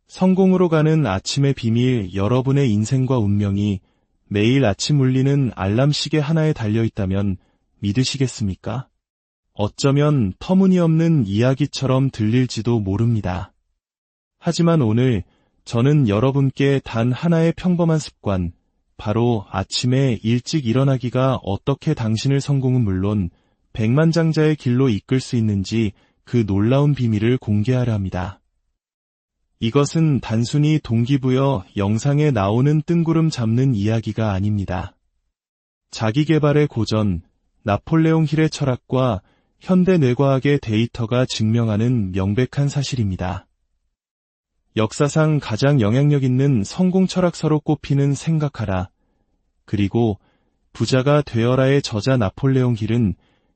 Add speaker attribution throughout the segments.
Speaker 1: 성공으로 가는 아침의 비밀, 여러분의 인생과 운명이 매일 아침 울리는 알람 시계 하나에 달려있다면 믿으시겠습니까? 어쩌면 터무니없는 이야기처럼 들릴지도 모릅니다. 하지만 오늘 저는 여러분께 단 하나의 평범한 습관, 바로 아침에 일찍 일어나기가 어떻게 당신을 성공은 물론 백만장자의 길로 이끌 수 있는지 그 놀라운 비밀을 공개하려 합니다. 이것은 단순히 동기부여 영상에 나오는 뜬구름 잡는 이야기가 아닙니다. 자기계발의 고전, 나폴레옹 힐의 철학과 현대 뇌과학의 데이터가 증명하는 명백한 사실입니다. 역사상 가장 영향력 있는 성공 철학서로 꼽히는 생각하라. 그리고 부자가 되어라의 저자 나폴레옹 힐은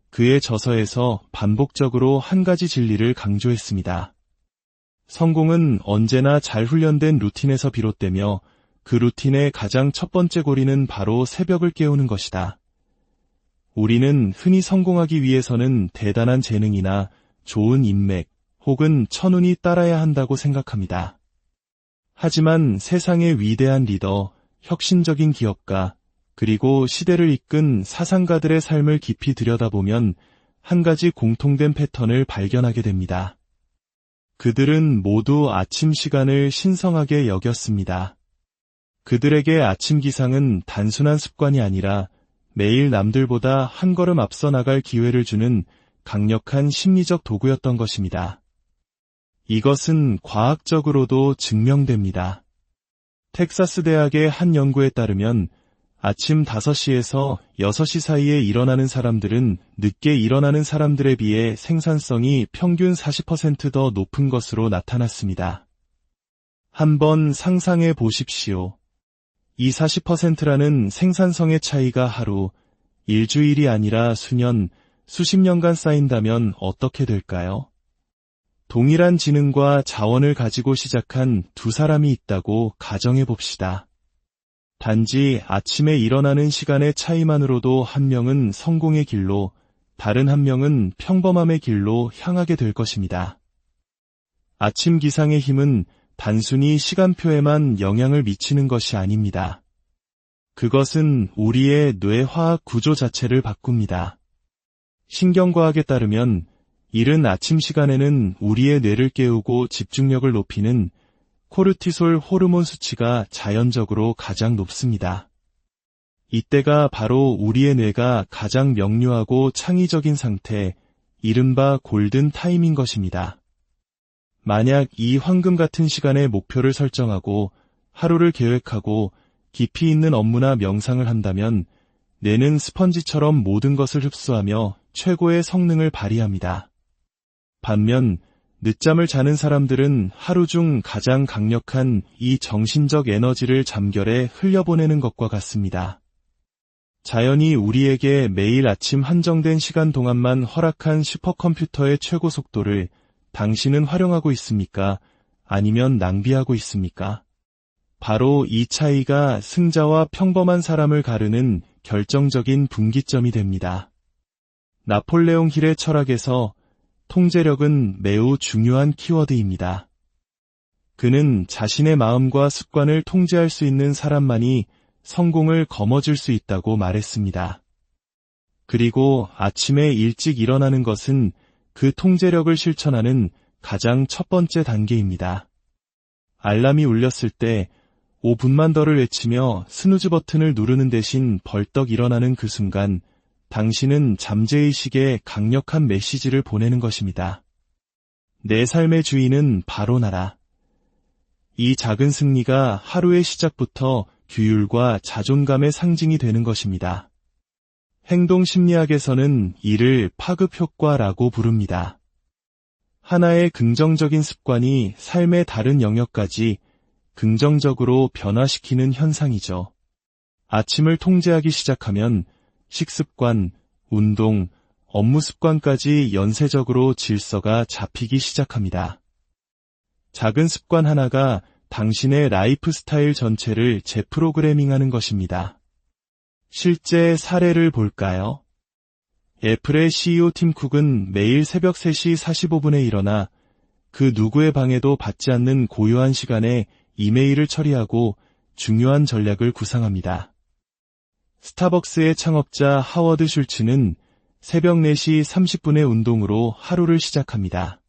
Speaker 1: 그의 저서에서 반복적으로 한 가지 진리를 강조했습니다. 성공은 언제나 잘 훈련된 루틴에서 비롯되며 그 루틴의 가장 첫 번째 고리는 바로 새벽을 깨우는 것이다. 우리는 흔히 성공하기 위해서는 대단한 재능이나 좋은 인맥 혹은 천운이 따라야 한다고 생각합니다. 하지만 세상의 위대한 리더, 혁신적인 기업가, 그리고 시대를 이끈 사상가들의 삶을 깊이 들여다보면 한 가지 공통된 패턴을 발견하게 됩니다. 그들은 모두 아침 시간을 신성하게 여겼습니다. 그들에게 아침 기상은 단순한 습관이 아니라 매일 남들보다 한 걸음 앞서 나갈 기회를 주는 강력한 심리적 도구였던 것입니다. 이것은 과학적으로도 증명됩니다. 텍사스 대학의 한 연구에 따르면 아침 5시에서 6시 사이에 일어나는 사람들은 늦게 일어나는 사람들에 비해 생산성이 평균 40% 더 높은 것으로 나타났습니다. 한번 상상해 보십시오. 이 40%라는 생산성의 차이가 하루, 일주일이 아니라 수년, 수십 년간 쌓인다면 어떻게 될까요? 동일한 지능과 자원을 가지고 시작한 두 사람이 있다고 가정해 봅시다. 단지 아침에 일어나는 시간의 차이만으로도 한 명은 성공의 길로, 다른 한 명은 평범함의 길로 향하게 될 것입니다. 아침 기상의 힘은 단순히 시간표에만 영향을 미치는 것이 아닙니다. 그것은 우리의 뇌화학 구조 자체를 바꿉니다. 신경과학에 따르면 이른 아침 시간에는 우리의 뇌를 깨우고 집중력을 높이는 코르티솔 호르몬 수치가 자연적으로 가장 높습니다. 이때가 바로 우리의 뇌가 가장 명료하고 창의적인 상태, 이른바 골든 타임인 것입니다. 만약 이 황금 같은 시간에 목표를 설정하고 하루를 계획하고 깊이 있는 업무나 명상을 한다면 뇌는 스펀지처럼 모든 것을 흡수하며 최고의 성능을 발휘합니다. 반면 늦잠을 자는 사람들은 하루 중 가장 강력한 이 정신적 에너지를 잠결에 흘려보내는 것과 같습니다. 자연이 우리에게 매일 아침 한정된 시간 동안만 허락한 슈퍼컴퓨터의 최고 속도를 당신은 활용하고 있습니까? 아니면 낭비하고 있습니까? 바로 이 차이가 승자와 평범한 사람을 가르는 결정적인 분기점이 됩니다. 나폴레옹 힐의 철학에서 통제력은 매우 중요한 키워드입니다. 그는 자신의 마음과 습관을 통제할 수 있는 사람만이 성공을 거머쥘 수 있다고 말했습니다. 그리고 아침에 일찍 일어나는 것은 그 통제력을 실천하는 가장 첫 번째 단계입니다. 알람이 울렸을 때 5분만 더를 외치며 스누즈 버튼을 누르는 대신 벌떡 일어나는 그 순간 당신은 잠재의식에 강력한 메시지를 보내는 것입니다. 내 삶의 주인은 바로 나라. 이 작은 승리가 하루의 시작부터 규율과 자존감의 상징이 되는 것입니다. 행동 심리학에서는 이를 파급 효과라고 부릅니다. 하나의 긍정적인 습관이 삶의 다른 영역까지 긍정적으로 변화시키는 현상이죠. 아침을 통제하기 시작하면 식습관, 운동, 업무 습관까지 연쇄적으로 질서가 잡히기 시작합니다. 작은 습관 하나가 당신의 라이프 스타일 전체를 재프로그래밍하는 것입니다. 실제 사례를 볼까요? 애플의 CEO 팀 쿡은 매일 새벽 3시 45분에 일어나 그 누구의 방해도 받지 않는 고요한 시간에 이메일을 처리하고 중요한 전략을 구상합니다. 스타벅스의 창업자 하워드 슐츠는 새벽 4시 30분의 운동으로 하루를 시작합니다.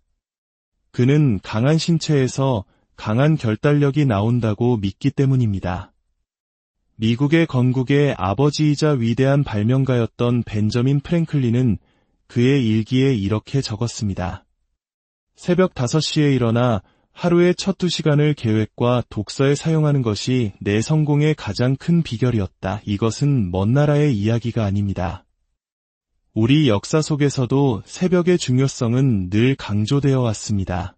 Speaker 1: 그는 강한 신체에서 강한 결단력이 나온다고 믿기 때문입니다. 미국의 건국의 아버지이자 위대한 발명가였던 벤저민 프랭클린은 그의 일기에 이렇게 적었습니다. 새벽 5시에 일어나 하루의 첫 2시간을 계획과 독서에 사용하는 것이 내 성공의 가장 큰 비결이었다. 이것은 먼 나라의 이야기가 아닙니다. 우리 역사 속에서도 새벽의 중요성은 늘 강조되어 왔습니다.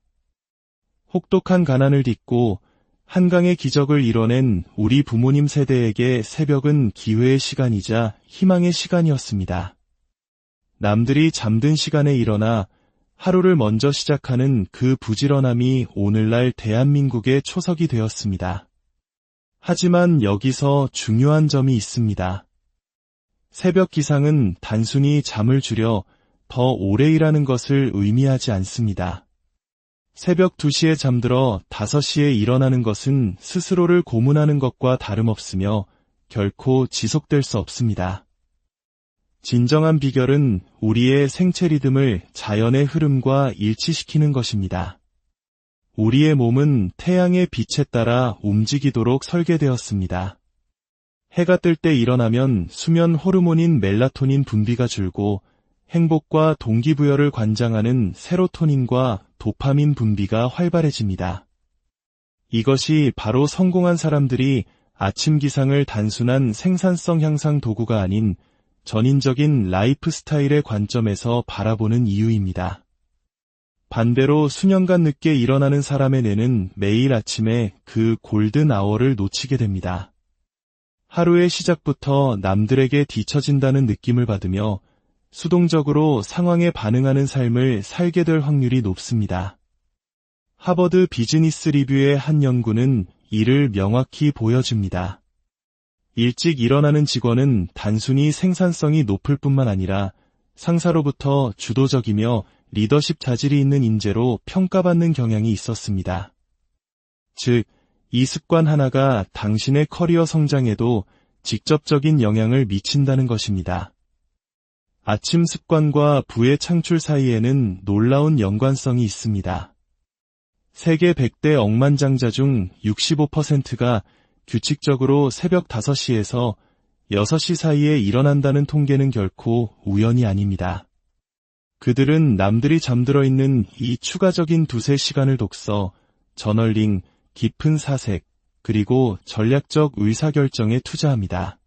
Speaker 1: 혹독한 가난을 딛고 한강의 기적을 이뤄낸 우리 부모님 세대에게 새벽은 기회의 시간이자 희망의 시간이었습니다. 남들이 잠든 시간에 일어나 하루를 먼저 시작하는 그 부지런함이 오늘날 대한민국의 초석이 되었습니다. 하지만 여기서 중요한 점이 있습니다. 새벽 기상은 단순히 잠을 줄여 더 오래 일하는 것을 의미하지 않습니다. 새벽 2시에 잠들어 5시에 일어나는 것은 스스로를 고문하는 것과 다름없으며 결코 지속될 수 없습니다. 진정한 비결은 우리의 생체 리듬을 자연의 흐름과 일치시키는 것입니다. 우리의 몸은 태양의 빛에 따라 움직이도록 설계되었습니다. 해가 뜰 때 일어나면 수면 호르몬인 멜라토닌 분비가 줄고 행복과 동기부여를 관장하는 세로토닌과 도파민 분비가 활발해집니다. 이것이 바로 성공한 사람들이 아침 기상을 단순한 생산성 향상 도구가 아닌 전인적인 라이프 스타일의 관점에서 바라보는 이유입니다. 반대로 수년간 늦게 일어나는 사람의 뇌는 매일 아침에 그 골든 아워를 놓치게 됩니다. 하루의 시작부터 남들에게 뒤처진다는 느낌을 받으며 수동적으로 상황에 반응하는 삶을 살게 될 확률이 높습니다. 하버드 비즈니스 리뷰의 한 연구는 이를 명확히 보여줍니다. 일찍 일어나는 직원은 단순히 생산성이 높을 뿐만 아니라 상사로부터 주도적이며 리더십 자질이 있는 인재로 평가받는 경향이 있었습니다. 즉, 이 습관 하나가 당신의 커리어 성장에도 직접적인 영향을 미친다는 것입니다. 아침 습관과 부의 창출 사이에는 놀라운 연관성이 있습니다. 세계 100대 억만장자 중 65%가 규칙적으로 새벽 5시에서 6시 사이에 일어난다는 통계는 결코 우연이 아닙니다. 그들은 남들이 잠들어 있는 이 추가적인 2-3시간을 독서, 저널링, 깊은 사색, 그리고 전략적 의사결정에 투자합니다.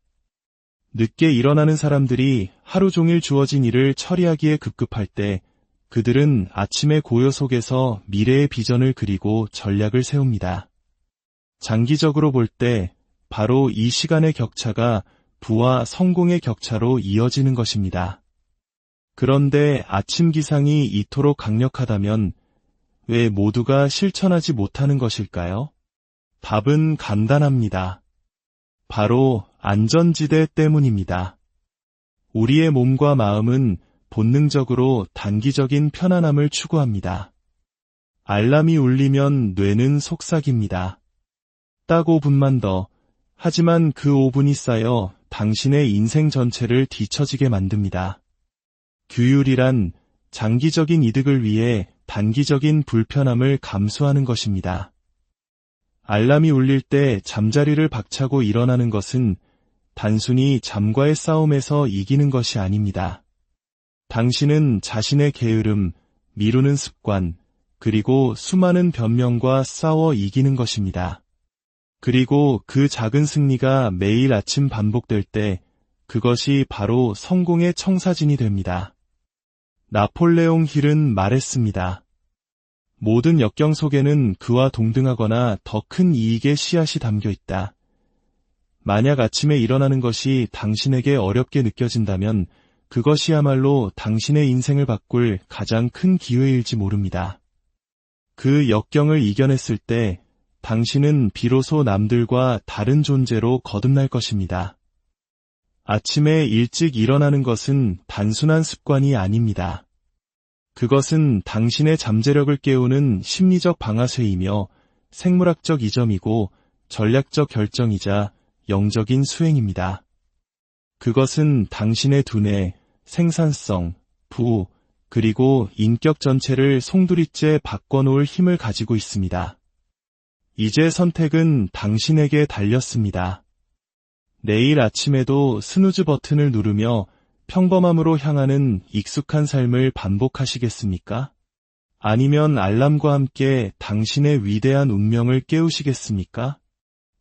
Speaker 1: 늦게 일어나는 사람들이 하루 종일 주어진 일을 처리하기에 급급할 때 그들은 아침의 고요 속에서 미래의 비전을 그리고 전략을 세웁니다. 장기적으로 볼 때 바로 이 시간의 격차가 부와 성공의 격차로 이어지는 것입니다. 그런데 아침 기상이 이토록 강력하다면 왜 모두가 실천하지 못하는 것일까요? 답은 간단합니다. 바로 안전지대 때문입니다. 우리의 몸과 마음은 본능적으로 단기적인 편안함을 추구합니다. 알람이 울리면 뇌는 속삭입니다. 딱 5분만 더. 하지만 그 5분이 쌓여 당신의 인생 전체를 뒤처지게 만듭니다. 규율이란 장기적인 이득을 위해 단기적인 불편함을 감수하는 것입니다. 알람이 울릴 때 잠자리를 박차고 일어나는 것은 단순히 잠과의 싸움에서 이기는 것이 아닙니다. 당신은 자신의 게으름, 미루는 습관, 그리고 수많은 변명과 싸워 이기는 것입니다. 그리고 그 작은 승리가 매일 아침 반복될 때 그것이 바로 성공의 청사진이 됩니다. 나폴레옹 힐은 말했습니다. 모든 역경 속에는 그와 동등하거나 더 큰 이익의 씨앗이 담겨 있다. 만약 아침에 일어나는 것이 당신에게 어렵게 느껴진다면 그것이야말로 당신의 인생을 바꿀 가장 큰 기회일지 모릅니다. 그 역경을 이겨냈을 때 당신은 비로소 남들과 다른 존재로 거듭날 것입니다. 아침에 일찍 일어나는 것은 단순한 습관이 아닙니다. 그것은 당신의 잠재력을 깨우는 심리적 방아쇠이며 생물학적 이점이고 전략적 결정이자 영적인 수행입니다. 그것은 당신의 두뇌, 생산성, 부, 그리고 인격 전체를 송두리째 바꿔놓을 힘을 가지고 있습니다. 이제 선택은 당신에게 달렸습니다. 내일 아침에도 스누즈 버튼을 누르며 평범함으로 향하는 익숙한 삶을 반복하시겠습니까? 아니면 알람과 함께 당신의 위대한 운명을 깨우시겠습니까?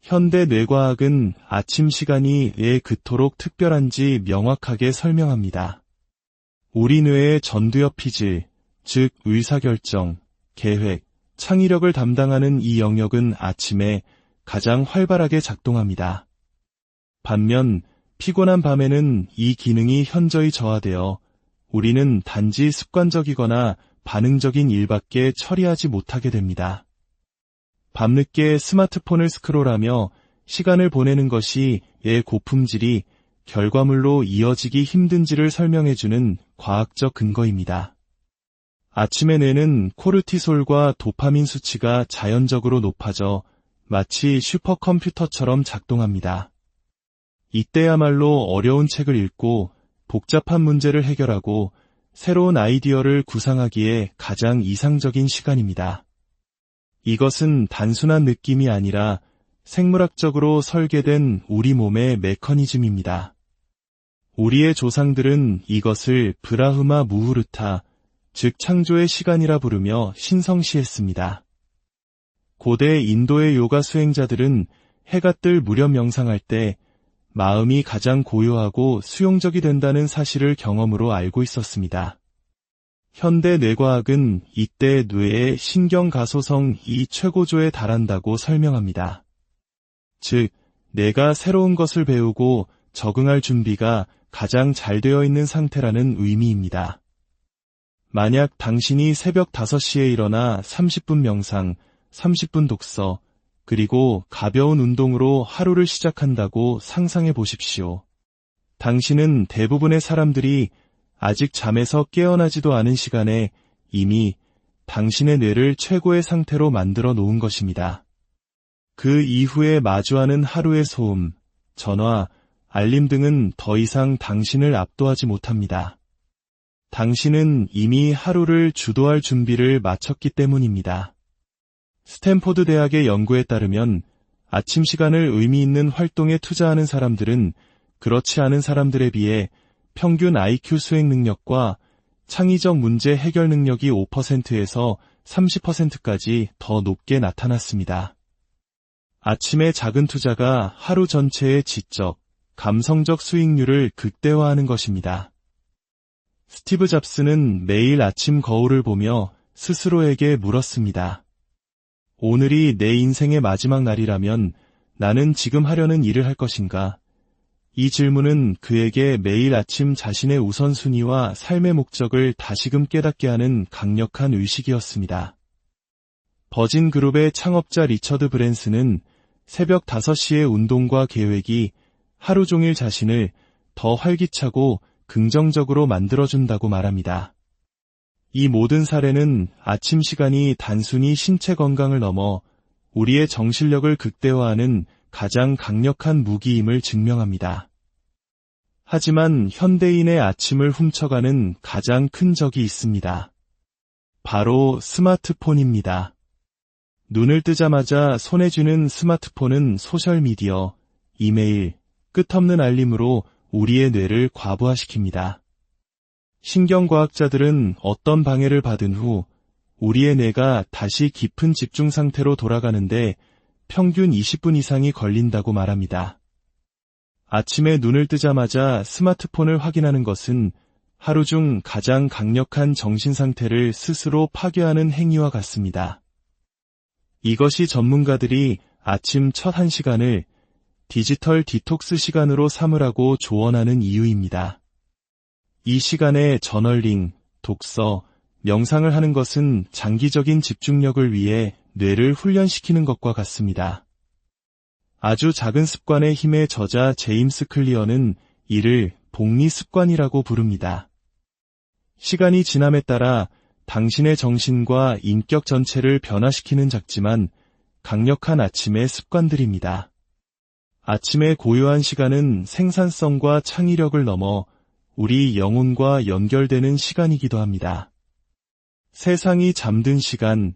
Speaker 1: 현대 뇌과학은 아침 시간이 왜 그토록 특별한지 명확하게 설명합니다. 우리 뇌의 전두엽 피질, 즉 의사결정, 계획, 창의력을 담당하는 이 영역은 아침에 가장 활발하게 작동합니다. 반면 피곤한 밤에는 이 기능이 현저히 저하되어 우리는 단지 습관적이거나 반응적인 일밖에 처리하지 못하게 됩니다. 밤늦게 스마트폰을 스크롤하며 시간을 보내는 것이 왜 고품질이 결과물로 이어지기 힘든지를 설명해주는 과학적 근거입니다. 아침의 뇌는 코르티솔과 도파민 수치가 자연적으로 높아져 마치 슈퍼컴퓨터처럼 작동합니다. 이때야말로 어려운 책을 읽고 복잡한 문제를 해결하고 새로운 아이디어를 구상하기에 가장 이상적인 시간입니다. 이것은 단순한 느낌이 아니라 생물학적으로 설계된 우리 몸의 메커니즘입니다. 우리의 조상들은 이것을 브라흐마 무후르타, 즉 창조의 시간이라 부르며 신성시했습니다. 고대 인도의 요가 수행자들은 해가 뜰 무렵 명상할 때 마음이 가장 고요하고 수용적이 된다는 사실을 경험으로 알고 있었습니다. 현대 뇌과학은 이때 뇌의 신경가소성이 최고조에 달한다고 설명합니다. 즉, 뇌가 새로운 것을 배우고 적응할 준비가 가장 잘 되어 있는 상태라는 의미입니다. 만약 당신이 새벽 5시에 일어나 30분 명상, 30분 독서, 그리고 가벼운 운동으로 하루를 시작한다고 상상해 보십시오. 당신은 대부분의 사람들이 아직 잠에서 깨어나지도 않은 시간에 이미 당신의 뇌를 최고의 상태로 만들어 놓은 것입니다. 그 이후에 마주하는 하루의 소음, 전화, 알림 등은 더 이상 당신을 압도하지 못합니다. 당신은 이미 하루를 주도할 준비를 마쳤기 때문입니다. 스탠포드 대학의 연구에 따르면 아침 시간을 의미 있는 활동에 투자하는 사람들은 그렇지 않은 사람들에 비해 평균 IQ 수행 능력과 창의적 문제 해결 능력이 5%에서 30%까지 더 높게 나타났습니다. 아침의 작은 투자가 하루 전체의 지적, 감성적 수익률을 극대화하는 것입니다. 스티브 잡스는 매일 아침 거울을 보며 스스로에게 물었습니다. 오늘이 내 인생의 마지막 날이라면 나는 지금 하려는 일을 할 것인가? 이 질문은 그에게 매일 아침 자신의 우선순위와 삶의 목적을 다시금 깨닫게 하는 강력한 의식이었습니다. 버진 그룹의 창업자 리처드 브랜슨은 새벽 5시의 운동과 계획이 하루 종일 자신을 더 활기차고 긍정적으로 만들어준다고 말합니다. 이 모든 사례는 아침 시간이 단순히 신체 건강을 넘어 우리의 정신력을 극대화하는 가장 강력한 무기임을 증명합니다. 하지만 현대인의 아침을 훔쳐가는 가장 큰 적이 있습니다. 바로 스마트폰입니다. 눈을 뜨자마자 손에 쥐는 스마트폰은 소셜미디어, 이메일, 끝없는 알림으로 우리의 뇌를 과부하시킵니다. 신경과학자들은 어떤 방해를 받은 후 우리의 뇌가 다시 깊은 집중 상태로 돌아가는데 평균 20분 이상이 걸린다고 말합니다. 아침에 눈을 뜨자마자 스마트폰을 확인하는 것은 하루 중 가장 강력한 정신 상태를 스스로 파괴하는 행위와 같습니다. 이것이 전문가들이 아침 첫 1시간을 디지털 디톡스 시간으로 삼으라고 조언하는 이유입니다. 이 시간에 저널링, 독서, 명상을 하는 것은 장기적인 집중력을 위해 뇌를 훈련시키는 것과 같습니다. 아주 작은 습관의 힘의 저자 제임스 클리어는 이를 복리 습관이라고 부릅니다. 시간이 지남에 따라 당신의 정신과 인격 전체를 변화시키는 작지만 강력한 아침의 습관들입니다. 아침의 고요한 시간은 생산성과 창의력을 넘어 우리 영혼과 연결되는 시간이기도 합니다. 세상이 잠든 시간,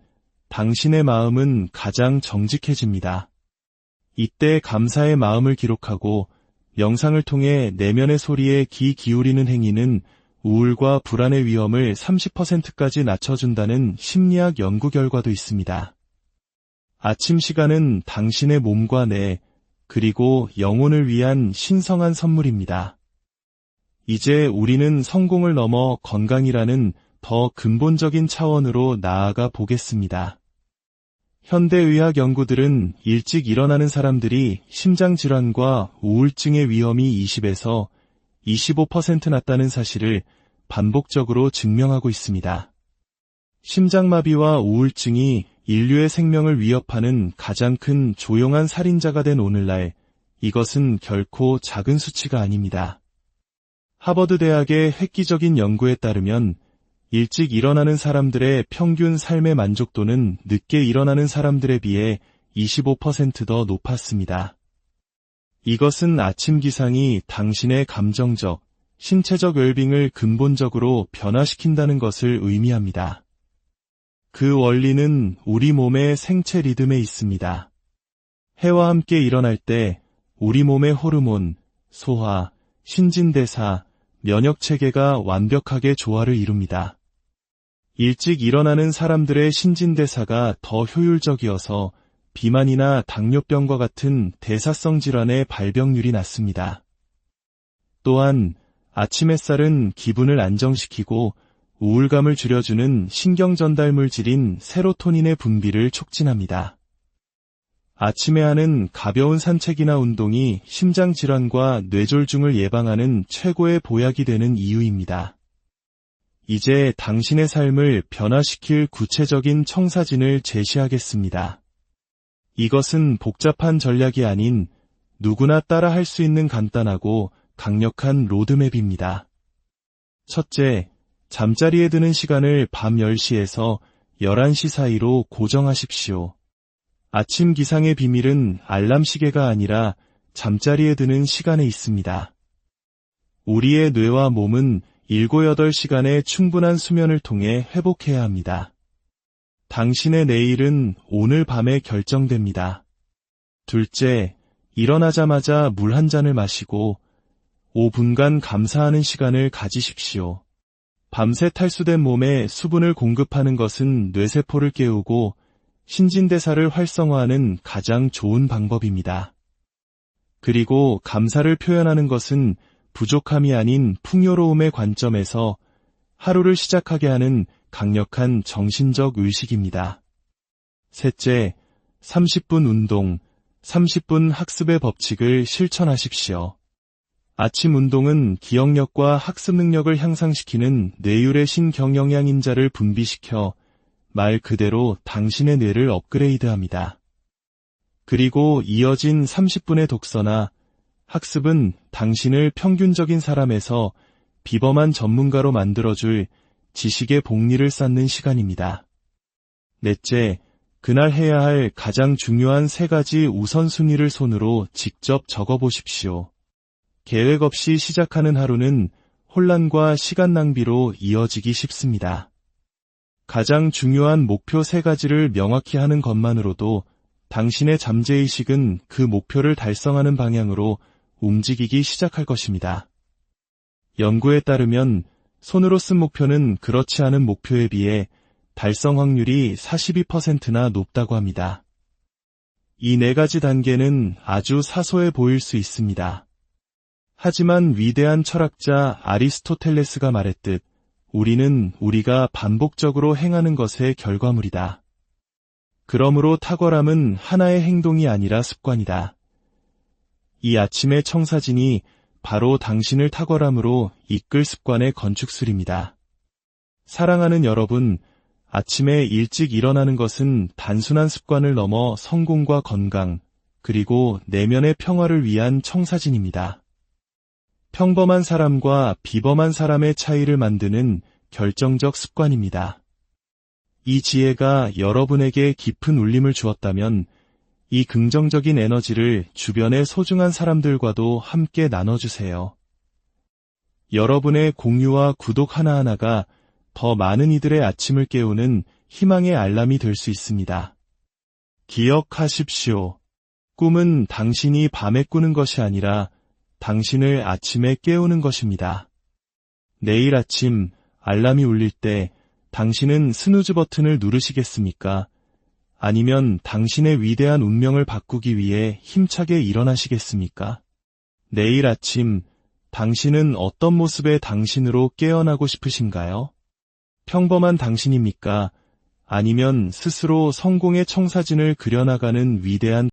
Speaker 1: 당신의 마음은 가장 정직해집니다. 이때 감사의 마음을 기록하고 명상을 통해 내면의 소리에 귀 기울이는 행위는 우울과 불안의 위험을 30%까지 낮춰준다는 심리학 연구 결과도 있습니다. 아침 시간은 당신의 몸과 뇌, 그리고 영혼을 위한 신성한 선물입니다. 이제 우리는 성공을 넘어 건강이라는 더 근본적인 차원으로 나아가 보겠습니다. 현대의학 연구들은 일찍 일어나는 사람들이 심장질환과 우울증의 위험이 20에서 25% 낮다는 사실을 반복적으로 증명하고 있습니다. 심장마비와 우울증이 인류의 생명을 위협하는 가장 큰 조용한 살인자가 된 오늘날, 이것은 결코 작은 수치가 아닙니다. 하버드 대학의 획기적인 연구에 따르면 일찍 일어나는 사람들의 평균 삶의 만족도는 늦게 일어나는 사람들에 비해 25% 더 높았습니다. 이것은 아침 기상이 당신의 감정적, 신체적 웰빙을 근본적으로 변화시킨다는 것을 의미합니다. 그 원리는 우리 몸의 생체 리듬에 있습니다. 해와 함께 일어날 때 우리 몸의 호르몬, 소화, 신진대사, 면역체계가 완벽하게 조화를 이룹니다. 일찍 일어나는 사람들의 신진대사가 더 효율적이어서 비만이나 당뇨병과 같은 대사성 질환의 발병률이 낮습니다. 또한 아침 햇살은 기분을 안정시키고 우울감을 줄여주는 신경전달물질인 세로토닌의 분비를 촉진합니다. 아침에 하는 가벼운 산책이나 운동이 심장질환과 뇌졸중을 예방하는 최고의 보약이 되는 이유입니다. 이제 당신의 삶을 변화시킬 구체적인 청사진을 제시하겠습니다. 이것은 복잡한 전략이 아닌 누구나 따라 할 수 있는 간단하고 강력한 로드맵입니다. 첫째, 잠자리에 드는 시간을 밤 10시에서 11시 사이로 고정하십시오. 아침 기상의 비밀은 알람 시계가 아니라 잠자리에 드는 시간에 있습니다. 우리의 뇌와 몸은 7-8시간의 충분한 수면을 통해 회복해야 합니다. 당신의 내일은 오늘 밤에 결정됩니다. 둘째, 일어나자마자 물 한 잔을 마시고 5분간 감사하는 시간을 가지십시오. 밤새 탈수된 몸에 수분을 공급하는 것은 뇌세포를 깨우고 신진대사를 활성화하는 가장 좋은 방법입니다. 그리고 감사를 표현하는 것은 부족함이 아닌 풍요로움의 관점에서 하루를 시작하게 하는 강력한 정신적 의식입니다. 셋째, 30분 운동, 30분 학습의 법칙을 실천하십시오. 아침 운동은 기억력과 학습 능력을 향상시키는 뇌율의 신경영양인자를 분비시켜 말 그대로 당신의 뇌를 업그레이드합니다. 그리고 이어진 30분의 독서나 학습은 당신을 평균적인 사람에서 비범한 전문가로 만들어줄 지식의 복리를 쌓는 시간입니다. 넷째, 그날 해야 할 가장 중요한 3가지 우선순위를 손으로 직접 적어보십시오. 계획 없이 시작하는 하루는 혼란과 시간 낭비로 이어지기 쉽습니다. 가장 중요한 목표 3가지를 명확히 하는 것만으로도 당신의 잠재의식은 그 목표를 달성하는 방향으로 움직이기 시작할 것입니다. 연구에 따르면 손으로 쓴 목표는 그렇지 않은 목표에 비해 달성 확률이 42%나 높다고 합니다. 이 4가지 단계는 아주 사소해 보일 수 있습니다. 하지만 위대한 철학자 아리스토텔레스가 말했듯 우리는 우리가 반복적으로 행하는 것의 결과물이다. 그러므로 탁월함은 하나의 행동이 아니라 습관이다. 이 아침의 청사진이 바로 당신을 탁월함으로 이끌 습관의 건축술입니다. 사랑하는 여러분, 아침에 일찍 일어나는 것은 단순한 습관을 넘어 성공과 건강, 그리고 내면의 평화를 위한 청사진입니다. 평범한 사람과 비범한 사람의 차이를 만드는 결정적 습관입니다. 이 지혜가 여러분에게 깊은 울림을 주었다면 이 긍정적인 에너지를 주변의 소중한 사람들과도 함께 나눠주세요. 여러분의 공유와 구독 하나하나가 더 많은 이들의 아침을 깨우는 희망의 알람이 될 수 있습니다. 기억하십시오. 꿈은 당신이 밤에 꾸는 것이 아니라 당신을 아침에 깨우는 것입니다. 내일 아침 알람이 울릴 때 당신은 스누즈 버튼을 누르시겠습니까? 아니면 당신의 위대한 운명을 바꾸기 위해 힘차게 일어나시겠습니까? 내일 아침 당신은 어떤 모습의 당신으로 깨어나고 싶으신가요? 평범한 당신입니까? 아니면 스스로 성공의 청사진을 그려나가는 위대한